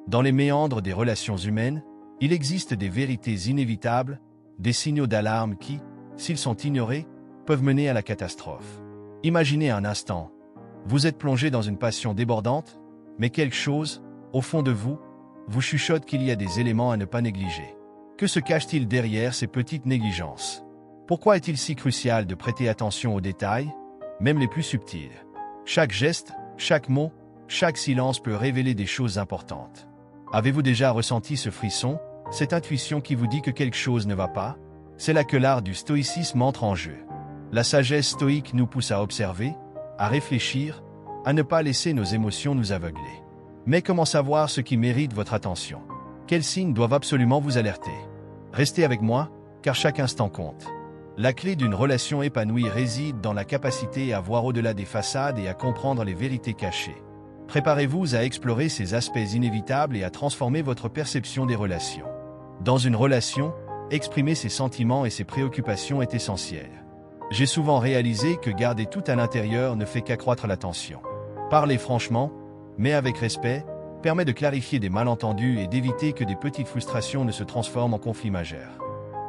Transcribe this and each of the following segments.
Dans les méandres des relations humaines, il existe des vérités inévitables, des signaux d'alarme qui, s'ils sont ignorés, peuvent mener à la catastrophe. Imaginez un instant. Vous êtes plongé dans une passion débordante, mais quelque chose, au fond de vous, vous chuchote qu'il y a des éléments à ne pas négliger. Que se cache-t-il derrière ces petites négligences? Pourquoi est-il si crucial de prêter attention aux détails, même les plus subtils? Chaque geste, chaque mot, chaque silence peut révéler des choses importantes. Avez-vous déjà ressenti ce frisson, cette intuition qui vous dit que quelque chose ne va pas? C'est là que l'art du stoïcisme entre en jeu. La sagesse stoïque nous pousse à observer, à réfléchir, à ne pas laisser nos émotions nous aveugler. Mais comment savoir ce qui mérite votre attention? Quels signes doivent absolument vous alerter? Restez avec moi, car chaque instant compte. La clé d'une relation épanouie réside dans la capacité à voir au-delà des façades et à comprendre les vérités cachées. Préparez-vous à explorer ces aspects inévitables et à transformer votre perception des relations. Dans une relation, exprimer ses sentiments et ses préoccupations est essentiel. J'ai souvent réalisé que garder tout à l'intérieur ne fait qu'accroître la tension. Parler franchement, mais avec respect, permet de clarifier des malentendus et d'éviter que des petites frustrations ne se transforment en conflits majeurs.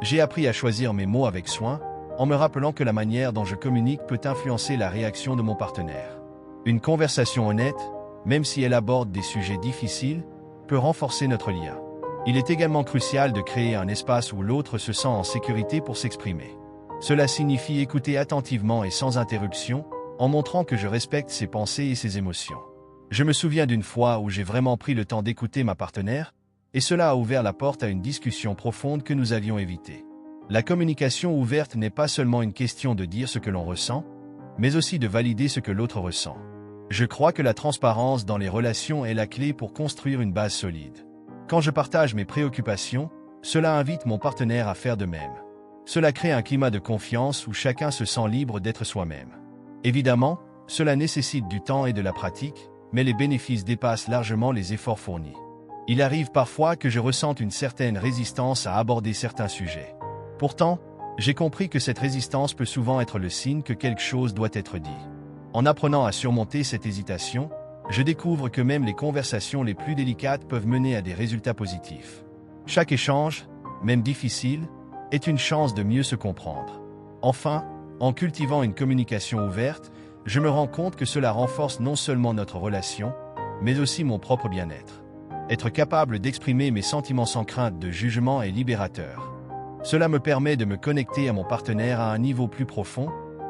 J'ai appris à choisir mes mots avec soin, en me rappelant que la manière dont je communique peut influencer la réaction de mon partenaire. Une conversation honnête, même si elle aborde des sujets difficiles, peut renforcer notre lien. Il est également crucial de créer un espace où l'autre se sent en sécurité pour s'exprimer. Cela signifie écouter attentivement et sans interruption, en montrant que je respecte ses pensées et ses émotions. Je me souviens d'une fois où j'ai vraiment pris le temps d'écouter ma partenaire, et cela a ouvert la porte à une discussion profonde que nous avions évitée. La communication ouverte n'est pas seulement une question de dire ce que l'on ressent, mais aussi de valider ce que l'autre ressent. Je crois que la transparence dans les relations est la clé pour construire une base solide. Quand je partage mes préoccupations, cela invite mon partenaire à faire de même. Cela crée un climat de confiance où chacun se sent libre d'être soi-même. Évidemment, cela nécessite du temps et de la pratique, mais les bénéfices dépassent largement les efforts fournis. Il arrive parfois que je ressente une certaine résistance à aborder certains sujets. Pourtant, j'ai compris que cette résistance peut souvent être le signe que quelque chose doit être dit. En apprenant à surmonter cette hésitation, je découvre que même les conversations les plus délicates peuvent mener à des résultats positifs. Chaque échange, même difficile, est une chance de mieux se comprendre. Enfin, en cultivant une communication ouverte, je me rends compte que cela renforce non seulement notre relation, mais aussi mon propre bien-être. Être capable d'exprimer mes sentiments sans crainte de jugement est libérateur. Cela me permet de me connecter à mon partenaire à un niveau plus profond,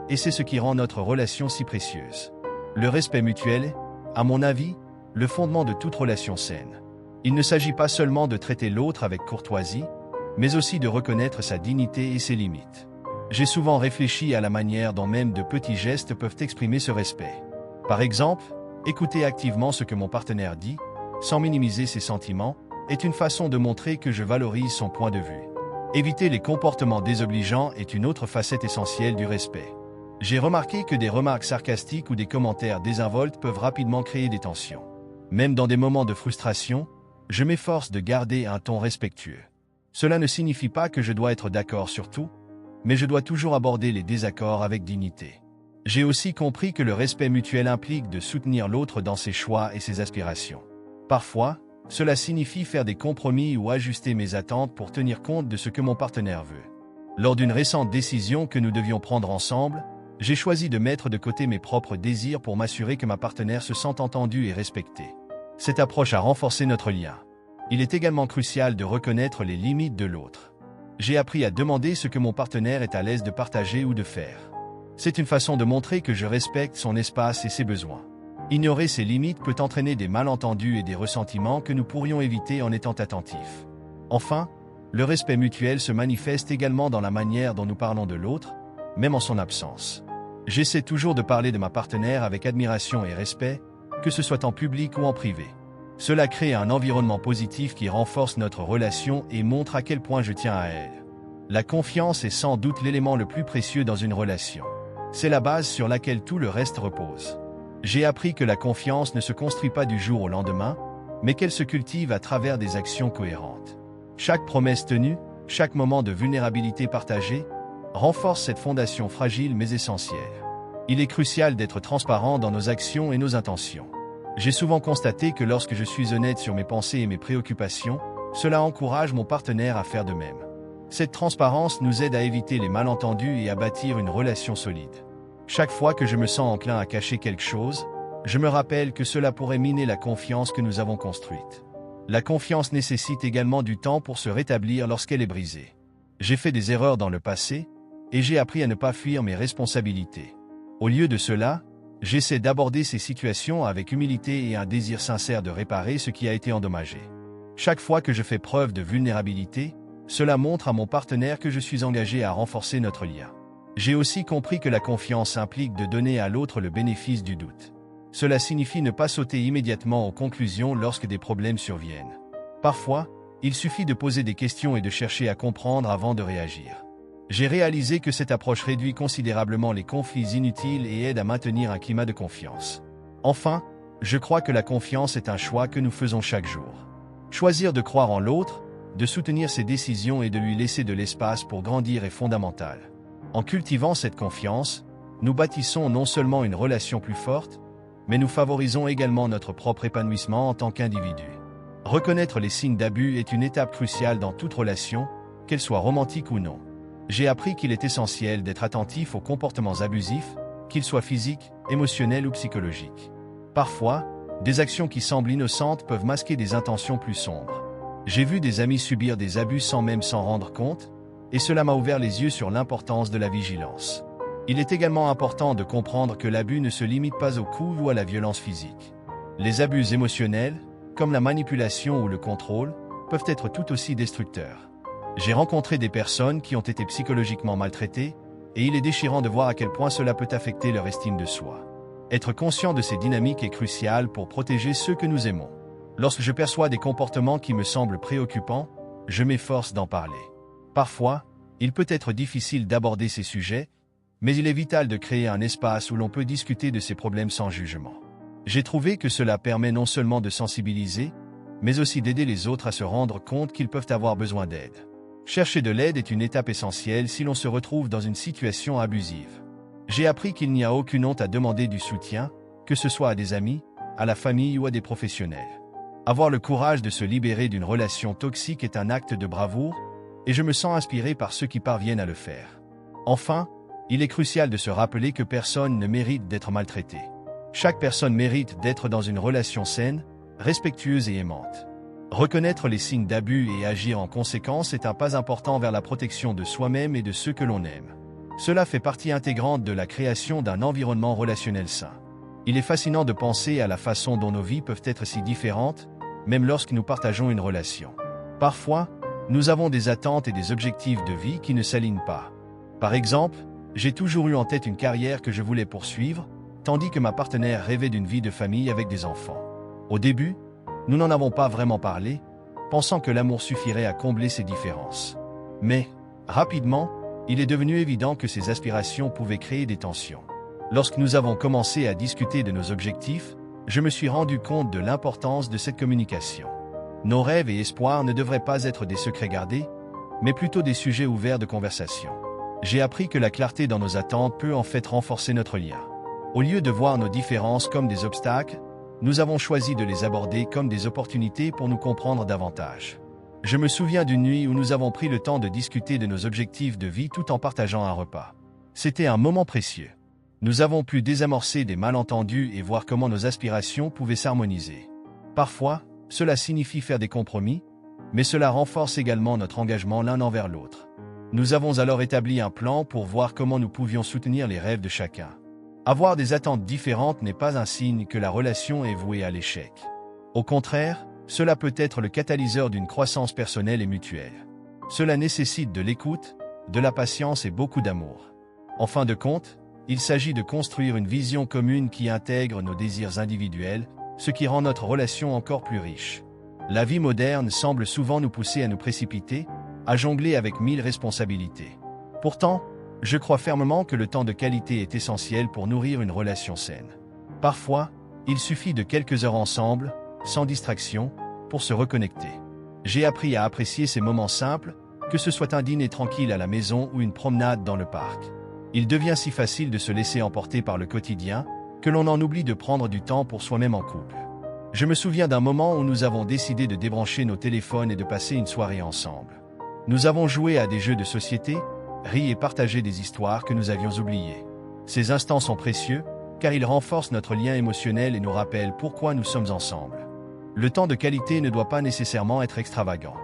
et c'est ce qui rend notre relation si précieuse. Le respect mutuel est, à mon avis, le fondement de toute relation saine. Il ne s'agit pas seulement de traiter l'autre avec courtoisie, mais aussi de reconnaître sa dignité et ses limites. J'ai souvent réfléchi à la manière dont même de petits gestes peuvent exprimer ce respect. Par exemple, écouter activement ce que mon partenaire dit, sans minimiser ses sentiments, est une façon de montrer que je valorise son point de vue. Éviter les comportements désobligeants est une autre facette essentielle du respect. J'ai remarqué que des remarques sarcastiques ou des commentaires désinvoltes peuvent rapidement créer des tensions. Même dans des moments de frustration, je m'efforce de garder un ton respectueux. Cela ne signifie pas que je dois être d'accord sur tout, mais je dois toujours aborder les désaccords avec dignité. J'ai aussi compris que le respect mutuel implique de soutenir l'autre dans ses choix et ses aspirations. Parfois, cela signifie faire des compromis ou ajuster mes attentes pour tenir compte de ce que mon partenaire veut. Lors d'une récente décision que nous devions prendre ensemble, j'ai choisi de mettre de côté mes propres désirs pour m'assurer que ma partenaire se sente entendue et respectée. Cette approche a renforcé notre lien. Il est également crucial de reconnaître les limites de l'autre. J'ai appris à demander ce que mon partenaire est à l'aise de partager ou de faire. C'est une façon de montrer que je respecte son espace et ses besoins. Ignorer ces limites peut entraîner des malentendus et des ressentiments que nous pourrions éviter en étant attentifs. Enfin, le respect mutuel se manifeste également dans la manière dont nous parlons de l'autre, même en son absence. J'essaie toujours de parler de ma partenaire avec admiration et respect, que ce soit en public ou en privé. Cela crée un environnement positif qui renforce notre relation et montre à quel point je tiens à elle. La confiance est sans doute l'élément le plus précieux dans une relation. C'est la base sur laquelle tout le reste repose. J'ai appris que la confiance ne se construit pas du jour au lendemain, mais qu'elle se cultive à travers des actions cohérentes. Chaque promesse tenue, chaque moment de vulnérabilité partagée, renforce cette fondation fragile mais essentielle. Il est crucial d'être transparent dans nos actions et nos intentions. J'ai souvent constaté que lorsque je suis honnête sur mes pensées et mes préoccupations, cela encourage mon partenaire à faire de même. Cette transparence nous aide à éviter les malentendus et à bâtir une relation solide. Chaque fois que je me sens enclin à cacher quelque chose, je me rappelle que cela pourrait miner la confiance que nous avons construite. La confiance nécessite également du temps pour se rétablir lorsqu'elle est brisée. J'ai fait des erreurs dans le passé, et j'ai appris à ne pas fuir mes responsabilités. Au lieu de cela, j'essaie d'aborder ces situations avec humilité et un désir sincère de réparer ce qui a été endommagé. Chaque fois que je fais preuve de vulnérabilité, cela montre à mon partenaire que je suis engagé à renforcer notre lien. J'ai aussi compris que la confiance implique de donner à l'autre le bénéfice du doute. Cela signifie ne pas sauter immédiatement aux conclusions lorsque des problèmes surviennent. Parfois, il suffit de poser des questions et de chercher à comprendre avant de réagir. J'ai réalisé que cette approche réduit considérablement les conflits inutiles et aide à maintenir un climat de confiance. Enfin, je crois que la confiance est un choix que nous faisons chaque jour. Choisir de croire en l'autre, de soutenir ses décisions et de lui laisser de l'espace pour grandir est fondamental. En cultivant cette confiance, nous bâtissons non seulement une relation plus forte, mais nous favorisons également notre propre épanouissement en tant qu'individu. Reconnaître les signes d'abus est une étape cruciale dans toute relation, qu'elle soit romantique ou non. J'ai appris qu'il est essentiel d'être attentif aux comportements abusifs, qu'ils soient physiques, émotionnels ou psychologiques. Parfois, des actions qui semblent innocentes peuvent masquer des intentions plus sombres. J'ai vu des amis subir des abus sans même s'en rendre compte, et cela m'a ouvert les yeux sur l'importance de la vigilance. Il est également important de comprendre que l'abus ne se limite pas aux coups ou à la violence physique. Les abus émotionnels, comme la manipulation ou le contrôle, peuvent être tout aussi destructeurs. J'ai rencontré des personnes qui ont été psychologiquement maltraitées, et il est déchirant de voir à quel point cela peut affecter leur estime de soi. Être conscient de ces dynamiques est crucial pour protéger ceux que nous aimons. Lorsque je perçois des comportements qui me semblent préoccupants, je m'efforce d'en parler. Parfois, il peut être difficile d'aborder ces sujets, mais il est vital de créer un espace où l'on peut discuter de ces problèmes sans jugement. J'ai trouvé que cela permet non seulement de sensibiliser, mais aussi d'aider les autres à se rendre compte qu'ils peuvent avoir besoin d'aide. Chercher de l'aide est une étape essentielle si l'on se retrouve dans une situation abusive. J'ai appris qu'il n'y a aucune honte à demander du soutien, que ce soit à des amis, à la famille ou à des professionnels. Avoir le courage de se libérer d'une relation toxique est un acte de bravoure, et je me sens inspiré par ceux qui parviennent à le faire. Enfin, il est crucial de se rappeler que personne ne mérite d'être maltraité. Chaque personne mérite d'être dans une relation saine, respectueuse et aimante. Reconnaître les signes d'abus et agir en conséquence est un pas important vers la protection de soi-même et de ceux que l'on aime. Cela fait partie intégrante de la création d'un environnement relationnel sain. Il est fascinant de penser à la façon dont nos vies peuvent être si différentes, même lorsque nous partageons une relation. Parfois, nous avons des attentes et des objectifs de vie qui ne s'alignent pas. Par exemple, j'ai toujours eu en tête une carrière que je voulais poursuivre, tandis que ma partenaire rêvait d'une vie de famille avec des enfants. Au début, nous n'en avons pas vraiment parlé, pensant que l'amour suffirait à combler ces différences. Mais, rapidement, il est devenu évident que ces aspirations pouvaient créer des tensions. Lorsque nous avons commencé à discuter de nos objectifs, je me suis rendu compte de l'importance de cette communication. Nos rêves et espoirs ne devraient pas être des secrets gardés, mais plutôt des sujets ouverts de conversation. J'ai appris que la clarté dans nos attentes peut en fait renforcer notre lien. Au lieu de voir nos différences comme des obstacles, nous avons choisi de les aborder comme des opportunités pour nous comprendre davantage. Je me souviens d'une nuit où nous avons pris le temps de discuter de nos objectifs de vie tout en partageant un repas. C'était un moment précieux. Nous avons pu désamorcer des malentendus et voir comment nos aspirations pouvaient s'harmoniser. Parfois, cela signifie faire des compromis, mais cela renforce également notre engagement l'un envers l'autre. Nous avons alors établi un plan pour voir comment nous pouvions soutenir les rêves de chacun. Avoir des attentes différentes n'est pas un signe que la relation est vouée à l'échec. Au contraire, cela peut être le catalyseur d'une croissance personnelle et mutuelle. Cela nécessite de l'écoute, de la patience et beaucoup d'amour. En fin de compte, il s'agit de construire une vision commune qui intègre nos désirs individuels, ce qui rend notre relation encore plus riche. La vie moderne semble souvent nous pousser à nous précipiter, à jongler avec 1000 responsabilités. Pourtant, je crois fermement que le temps de qualité est essentiel pour nourrir une relation saine. Parfois, il suffit de quelques heures ensemble, sans distraction, pour se reconnecter. J'ai appris à apprécier ces moments simples, que ce soit un dîner tranquille à la maison ou une promenade dans le parc. Il devient si facile de se laisser emporter par le quotidien, que l'on en oublie de prendre du temps pour soi-même en couple. Je me souviens d'un moment où nous avons décidé de débrancher nos téléphones et de passer une soirée ensemble. Nous avons joué à des jeux de société, ri et partagé des histoires que nous avions oubliées. Ces instants sont précieux, car ils renforcent notre lien émotionnel et nous rappellent pourquoi nous sommes ensemble. Le temps de qualité ne doit pas nécessairement être extravagant.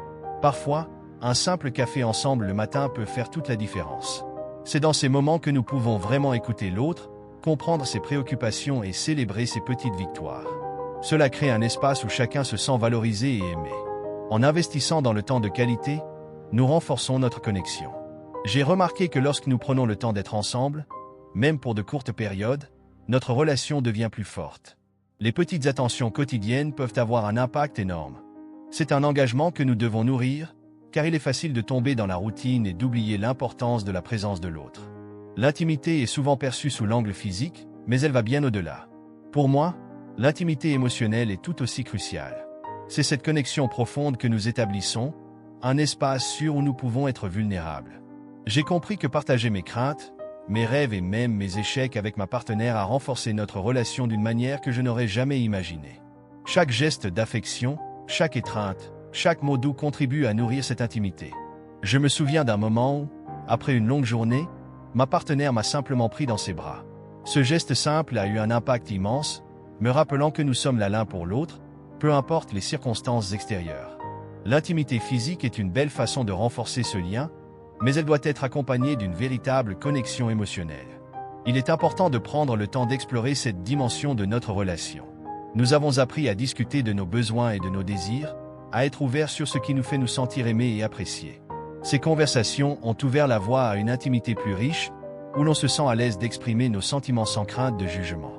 Parfois, un simple café ensemble le matin peut faire toute la différence. C'est dans ces moments que nous pouvons vraiment écouter l'autre, comprendre ses préoccupations et célébrer ses petites victoires. Cela crée un espace où chacun se sent valorisé et aimé. En investissant dans le temps de qualité, nous renforçons notre connexion. J'ai remarqué que lorsque nous prenons le temps d'être ensemble, même pour de courtes périodes, notre relation devient plus forte. Les petites attentions quotidiennes peuvent avoir un impact énorme. C'est un engagement que nous devons nourrir, car il est facile de tomber dans la routine et d'oublier l'importance de la présence de l'autre. L'intimité est souvent perçue sous l'angle physique, mais elle va bien au-delà. Pour moi, l'intimité émotionnelle est tout aussi cruciale. C'est cette connexion profonde que nous établissons, un espace sûr où nous pouvons être vulnérables. J'ai compris que partager mes craintes, mes rêves et même mes échecs avec ma partenaire a renforcé notre relation d'une manière que je n'aurais jamais imaginée. Chaque geste d'affection, chaque étreinte, chaque mot doux contribue à nourrir cette intimité. Je me souviens d'un moment où, après une longue journée, ma partenaire m'a simplement pris dans ses bras. Ce geste simple a eu un impact immense, me rappelant que nous sommes là l'un pour l'autre, peu importe les circonstances extérieures. L'intimité physique est une belle façon de renforcer ce lien, mais elle doit être accompagnée d'une véritable connexion émotionnelle. Il est important de prendre le temps d'explorer cette dimension de notre relation. Nous avons appris à discuter de nos besoins et de nos désirs, à être ouverts sur ce qui nous fait nous sentir aimés et appréciés. Ces conversations ont ouvert la voie à une intimité plus riche, où l'on se sent à l'aise d'exprimer nos sentiments sans crainte de jugement.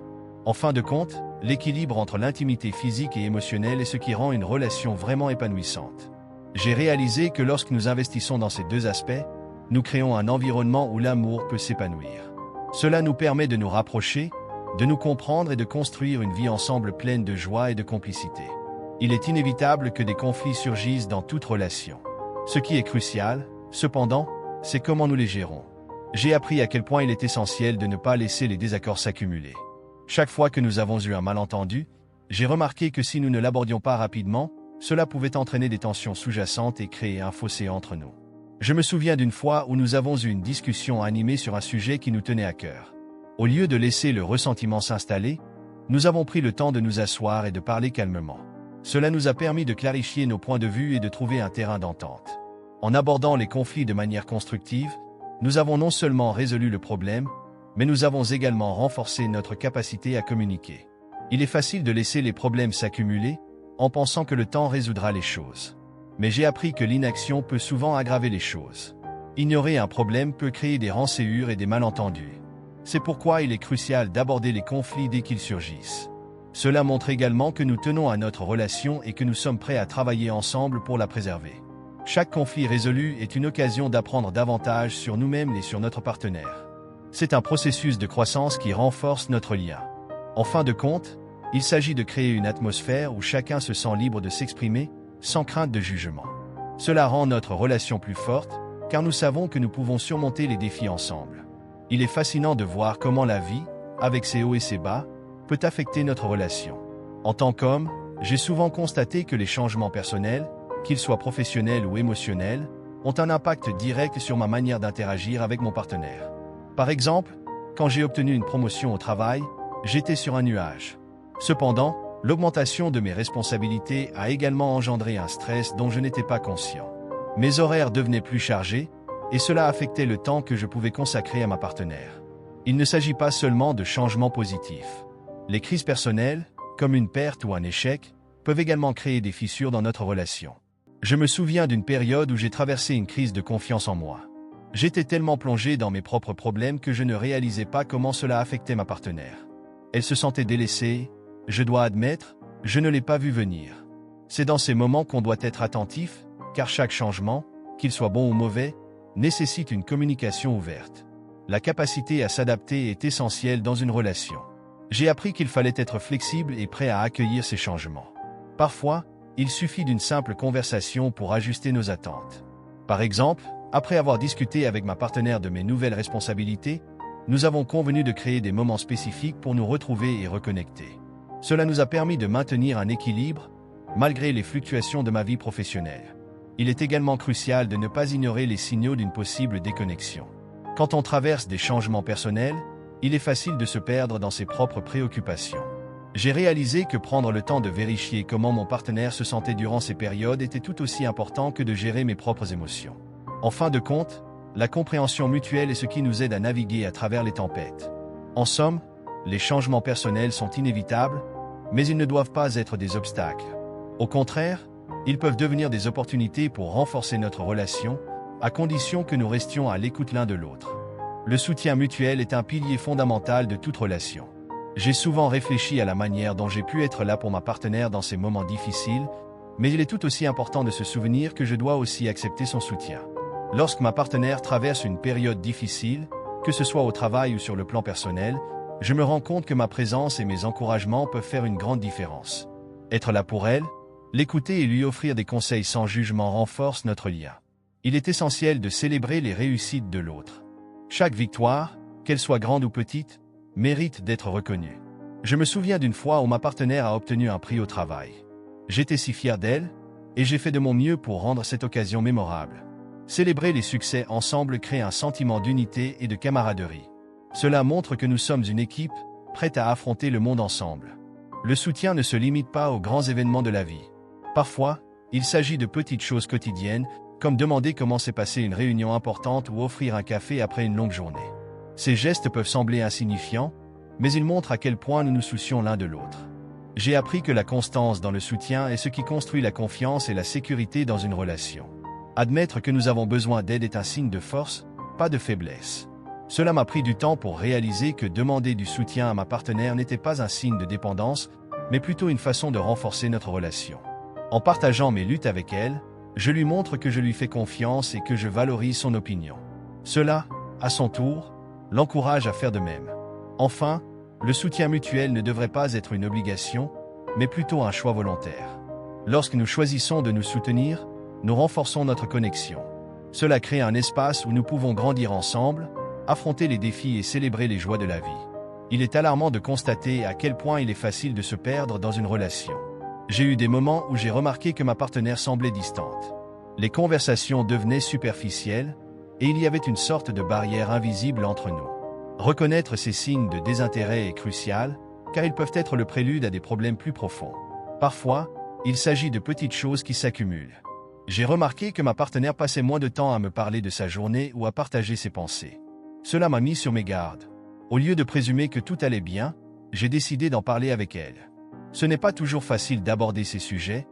En fin de compte, l'équilibre entre l'intimité physique et émotionnelle est ce qui rend une relation vraiment épanouissante. J'ai réalisé que lorsque nous investissons dans ces deux aspects, nous créons un environnement où l'amour peut s'épanouir. Cela nous permet de nous rapprocher, de nous comprendre et de construire une vie ensemble pleine de joie et de complicité. Il est inévitable que des conflits surgissent dans toute relation. Ce qui est crucial, cependant, c'est comment nous les gérons. J'ai appris à quel point il est essentiel de ne pas laisser les désaccords s'accumuler. Chaque fois que nous avons eu un malentendu, j'ai remarqué que si nous ne l'abordions pas rapidement, cela pouvait entraîner des tensions sous-jacentes et créer un fossé entre nous. Je me souviens d'une fois où nous avons eu une discussion animée sur un sujet qui nous tenait à cœur. Au lieu de laisser le ressentiment s'installer, nous avons pris le temps de nous asseoir et de parler calmement. Cela nous a permis de clarifier nos points de vue et de trouver un terrain d'entente. En abordant les conflits de manière constructive, nous avons non seulement résolu le problème, mais nous avons également renforcé notre capacité à communiquer. Il est facile de laisser les problèmes s'accumuler, en pensant que le temps résoudra les choses. Mais j'ai appris que l'inaction peut souvent aggraver les choses. Ignorer un problème peut créer des rancœurs et des malentendus. C'est pourquoi il est crucial d'aborder les conflits dès qu'ils surgissent. Cela montre également que nous tenons à notre relation et que nous sommes prêts à travailler ensemble pour la préserver. Chaque conflit résolu est une occasion d'apprendre davantage sur nous-mêmes et sur notre partenaire. C'est un processus de croissance qui renforce notre lien. En fin de compte, il s'agit de créer une atmosphère où chacun se sent libre de s'exprimer, sans crainte de jugement. Cela rend notre relation plus forte, car nous savons que nous pouvons surmonter les défis ensemble. Il est fascinant de voir comment la vie, avec ses hauts et ses bas, peut affecter notre relation. En tant qu'homme, j'ai souvent constaté que les changements personnels, qu'ils soient professionnels ou émotionnels, ont un impact direct sur ma manière d'interagir avec mon partenaire. Par exemple, quand j'ai obtenu une promotion au travail, j'étais sur un nuage. Cependant, l'augmentation de mes responsabilités a également engendré un stress dont je n'étais pas conscient. Mes horaires devenaient plus chargés, et cela affectait le temps que je pouvais consacrer à ma partenaire. Il ne s'agit pas seulement de changements positifs. Les crises personnelles, comme une perte ou un échec, peuvent également créer des fissures dans notre relation. Je me souviens d'une période où j'ai traversé une crise de confiance en moi. J'étais tellement plongé dans mes propres problèmes que je ne réalisais pas comment cela affectait ma partenaire. Elle se sentait délaissée, je dois admettre, je ne l'ai pas vu venir. C'est dans ces moments qu'on doit être attentif, car chaque changement, qu'il soit bon ou mauvais, nécessite une communication ouverte. La capacité à s'adapter est essentielle dans une relation. J'ai appris qu'il fallait être flexible et prêt à accueillir ces changements. Parfois, il suffit d'une simple conversation pour ajuster nos attentes. Par exemple, après avoir discuté avec ma partenaire de mes nouvelles responsabilités, nous avons convenu de créer des moments spécifiques pour nous retrouver et reconnecter. Cela nous a permis de maintenir un équilibre, malgré les fluctuations de ma vie professionnelle. Il est également crucial de ne pas ignorer les signaux d'une possible déconnexion. Quand on traverse des changements personnels, il est facile de se perdre dans ses propres préoccupations. J'ai réalisé que prendre le temps de vérifier comment mon partenaire se sentait durant ces périodes était tout aussi important que de gérer mes propres émotions. En fin de compte, la compréhension mutuelle est ce qui nous aide à naviguer à travers les tempêtes. En somme, les changements personnels sont inévitables, mais ils ne doivent pas être des obstacles. Au contraire, ils peuvent devenir des opportunités pour renforcer notre relation, à condition que nous restions à l'écoute l'un de l'autre. Le soutien mutuel est un pilier fondamental de toute relation. J'ai souvent réfléchi à la manière dont j'ai pu être là pour ma partenaire dans ces moments difficiles, mais il est tout aussi important de se souvenir que je dois aussi accepter son soutien. Lorsque ma partenaire traverse une période difficile, que ce soit au travail ou sur le plan personnel, je me rends compte que ma présence et mes encouragements peuvent faire une grande différence. Être là pour elle, l'écouter et lui offrir des conseils sans jugement renforce notre lien. Il est essentiel de célébrer les réussites de l'autre. Chaque victoire, qu'elle soit grande ou petite, mérite d'être reconnue. Je me souviens d'une fois où ma partenaire a obtenu un prix au travail. J'étais si fier d'elle, et j'ai fait de mon mieux pour rendre cette occasion mémorable. Célébrer les succès ensemble crée un sentiment d'unité et de camaraderie. Cela montre que nous sommes une équipe, prête à affronter le monde ensemble. Le soutien ne se limite pas aux grands événements de la vie. Parfois, il s'agit de petites choses quotidiennes, comme demander comment s'est passée une réunion importante ou offrir un café après une longue journée. Ces gestes peuvent sembler insignifiants, mais ils montrent à quel point nous nous soucions l'un de l'autre. J'ai appris que la constance dans le soutien est ce qui construit la confiance et la sécurité dans une relation. Admettre que nous avons besoin d'aide est un signe de force, pas de faiblesse. Cela m'a pris du temps pour réaliser que demander du soutien à ma partenaire n'était pas un signe de dépendance, mais plutôt une façon de renforcer notre relation. En partageant mes luttes avec elle, je lui montre que je lui fais confiance et que je valorise son opinion. Cela, à son tour, l'encourage à faire de même. Enfin, le soutien mutuel ne devrait pas être une obligation, mais plutôt un choix volontaire. Lorsque nous choisissons de nous soutenir, nous renforçons notre connexion. Cela crée un espace où nous pouvons grandir ensemble, affronter les défis et célébrer les joies de la vie. Il est alarmant de constater à quel point il est facile de se perdre dans une relation. J'ai eu des moments où j'ai remarqué que ma partenaire semblait distante. Les conversations devenaient superficielles, et il y avait une sorte de barrière invisible entre nous. Reconnaître ces signes de désintérêt est crucial, car ils peuvent être le prélude à des problèmes plus profonds. Parfois, il s'agit de petites choses qui s'accumulent. J'ai remarqué que ma partenaire passait moins de temps à me parler de sa journée ou à partager ses pensées. Cela m'a mis sur mes gardes. Au lieu de présumer que tout allait bien, j'ai décidé d'en parler avec elle. Ce n'est pas toujours facile d'aborder ces sujets,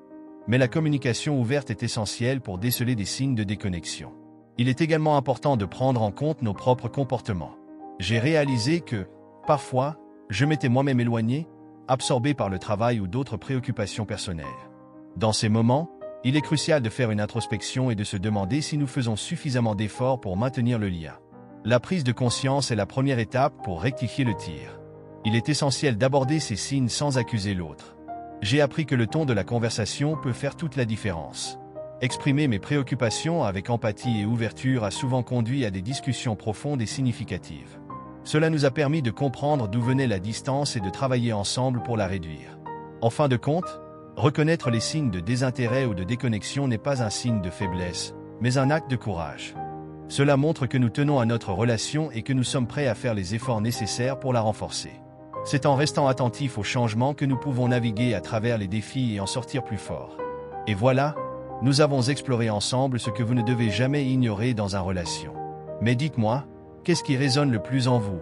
mais la communication ouverte est essentielle pour déceler des signes de déconnexion. Il est également important de prendre en compte nos propres comportements. J'ai réalisé que, parfois, je m'étais moi-même éloigné, absorbé par le travail ou d'autres préoccupations personnelles. Dans ces moments, il est crucial de faire une introspection et de se demander si nous faisons suffisamment d'efforts pour maintenir le lien. La prise de conscience est la première étape pour rectifier le tir. Il est essentiel d'aborder ces signes sans accuser l'autre. J'ai appris que le ton de la conversation peut faire toute la différence. Exprimer mes préoccupations avec empathie et ouverture a souvent conduit à des discussions profondes et significatives. Cela nous a permis de comprendre d'où venait la distance et de travailler ensemble pour la réduire. En fin de compte, reconnaître les signes de désintérêt ou de déconnexion n'est pas un signe de faiblesse, mais un acte de courage. Cela montre que nous tenons à notre relation et que nous sommes prêts à faire les efforts nécessaires pour la renforcer. C'est en restant attentifs aux changements que nous pouvons naviguer à travers les défis et en sortir plus forts. Et voilà, nous avons exploré ensemble ce que vous ne devez jamais ignorer dans une relation. Mais dites-moi, qu'est-ce qui résonne le plus en vous?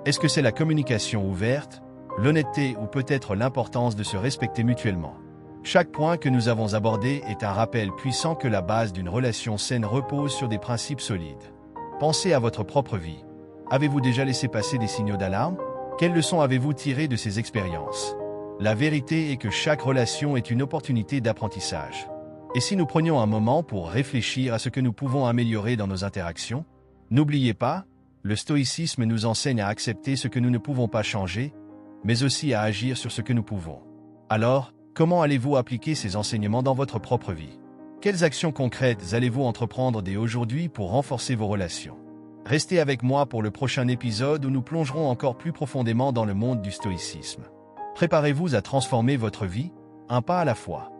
Est-ce que c'est la communication ouverte, l'honnêteté ou peut-être l'importance de se respecter mutuellement? Chaque point que nous avons abordé est un rappel puissant que la base d'une relation saine repose sur des principes solides. Pensez à votre propre vie. Avez-vous déjà laissé passer des signaux d'alarme? Quelles leçons avez-vous tirées de ces expériences? La vérité est que chaque relation est une opportunité d'apprentissage. Et si nous prenions un moment pour réfléchir à ce que nous pouvons améliorer dans nos interactions? N'oubliez pas, le stoïcisme nous enseigne à accepter ce que nous ne pouvons pas changer, mais aussi à agir sur ce que nous pouvons. Alors, comment allez-vous appliquer ces enseignements dans votre propre vie? Quelles actions concrètes allez-vous entreprendre dès aujourd'hui pour renforcer vos relations? Restez avec moi pour le prochain épisode où nous plongerons encore plus profondément dans le monde du stoïcisme. Préparez-vous à transformer votre vie, un pas à la fois.